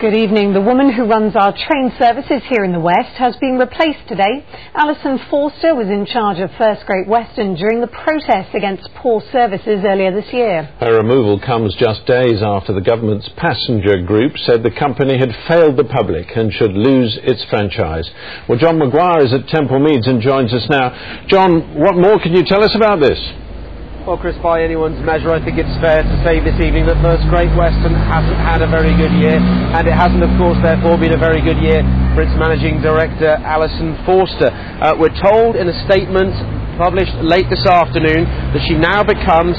Good evening. The woman who runs our train services here in the West has been replaced today. Alison Forster was in charge of First Great Western during the protests against poor services earlier this year. Her removal comes just days after the government's passenger group said the company had failed the public and should lose its franchise. Well, John Maguire is at Temple Meads and joins us now. John, what more can you tell us about this? Well, Chris, by anyone's measure, I think it's fair to say this evening that First Great Western hasn't had a very good year, and it hasn't, of course, therefore been a very good year for its managing director, Alison Forster. We're told in a statement published late this afternoon that she now becomes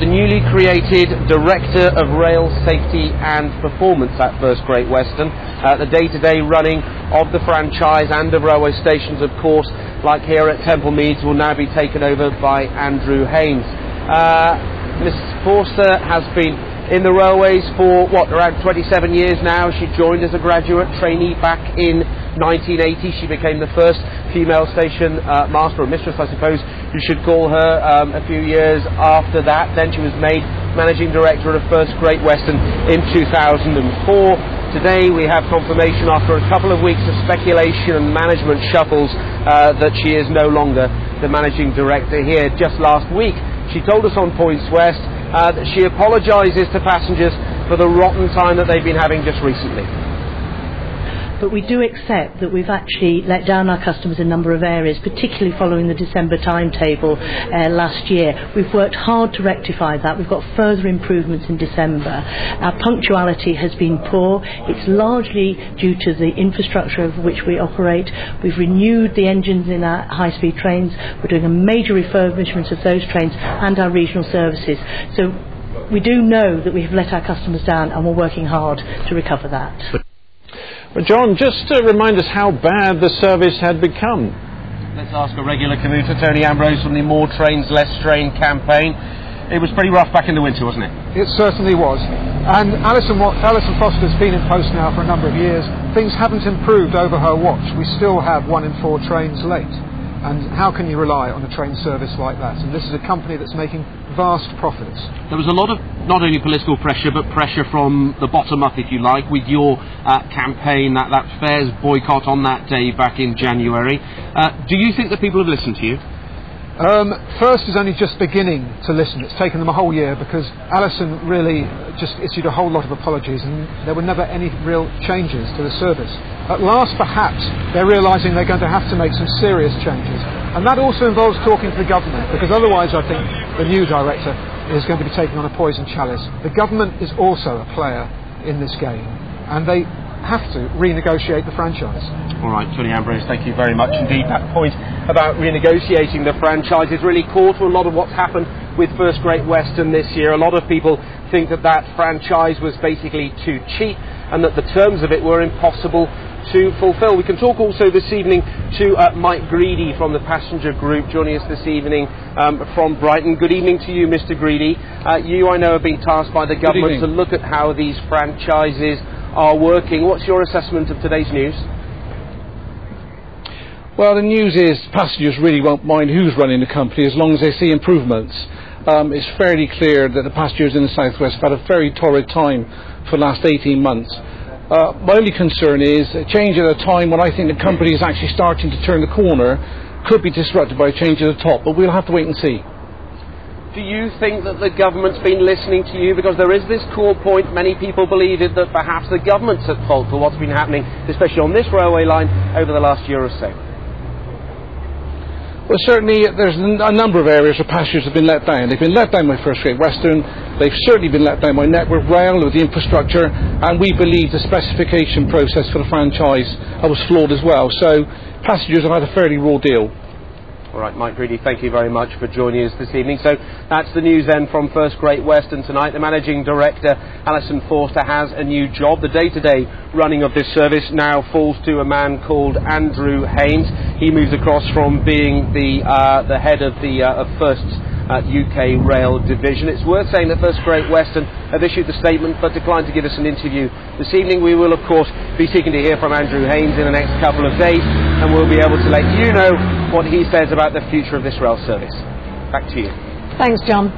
the newly created Director of Rail Safety and Performance at First Great Western. The day-to-day running of the franchise and of railway stations, of course, like here at Temple Meads, will now be taken over by Andrew Haynes. Ms Forster has been in the railways for, around 27 years now. She joined as a graduate trainee back in 1980. She became the first female station master, or mistress, I suppose you should call her, a few years after that. Then she was made managing director of First Great Western in 2004. Today we have confirmation after a couple of weeks of speculation and management shuffles that she is no longer the managing director here. Just last week she told us on Points West that she apologises to passengers for the rotten time that they've been having just recently. But we do accept that we've actually let down our customers in a number of areas, particularly following the December timetable last year. We've worked hard to rectify that. We've got further improvements in December. Our punctuality has been poor. It's largely due to the infrastructure of which we operate. We've renewed the engines in our high-speed trains. We're doing a major refurbishment of those trains and our regional services. So we do know that we have let our customers down, and we're working hard to recover that. Well, John, just to remind us how bad the service had become. Let's ask a regular commuter, Tony Ambrose, from the More Trains, Less Strain campaign. It was pretty rough back in the winter, wasn't it? It certainly was. And Alison Foster's been in post now for a number of years. Things haven't improved over her watch. We still have 1 in 4 trains late. And how can you rely on a train service like that? And this is a company that's making vast profits. There was a lot of not only political pressure, but pressure from the bottom up, if you like, with your campaign, that fares boycott on that day back in January. Do you think that people have listened to you? First is only just beginning to listen. It's taken them a whole year because Alison really just issued a whole lot of apologies, and there were never any real changes to the service. At last, perhaps, they're realising they're going to have to make some serious changes. And that also involves talking to the government, because otherwise I think the new director is going to be taking on a poison chalice. The government is also a player in this game, and they have to renegotiate the franchise. All right, Tony Ambrose, thank you very much indeed. That point about renegotiating the franchise is really core to a lot of what's happened with First Great Western this year. A lot of people think that that franchise was basically too cheap and that the terms of it were impossible to fulfil. We can talk also this evening to Mike Greedy from the passenger group, joining us this evening from Brighton. Good evening to you, Mr. Greedy. You, I know, have been tasked by the government to look at how these franchises are working. What's your assessment of today's news? Well, the news is passengers really won't mind who's running the company as long as they see improvements. It's fairly clear that the passengers in the South West have had a very torrid time for the last 18 months. My only concern is a change at a time when I think the company is actually starting to turn the corner could be disrupted by a change at the top, but we'll have to wait and see. Do you think that the government's been listening to you? Because there is this core point, many people believe it, that perhaps the government's at fault for what's been happening, especially on this railway line over the last year or so. Well, certainly there's a number of areas where passengers have been let down. They've been let down by First Great Western, they've certainly been let down by Network Rail with the infrastructure, and we believe the specification process for the franchise was flawed as well. So passengers have had a fairly raw deal. All right, Mike Greedy, thank you very much for joining us this evening. So that's the news then from First Great Western tonight. The managing director, Alison Forster, has a new job. The day-to-day running of this service now falls to a man called Andrew Haynes. He moves across from being the head of the First UK Rail Division. It's worth saying that First Great Western have issued the statement but declined to give us an interview this evening. We will, of course, be seeking to hear from Andrew Haynes in the next couple of days, and we'll be able to let you know what he says about the future of this rail service. Back to you. Thanks, John.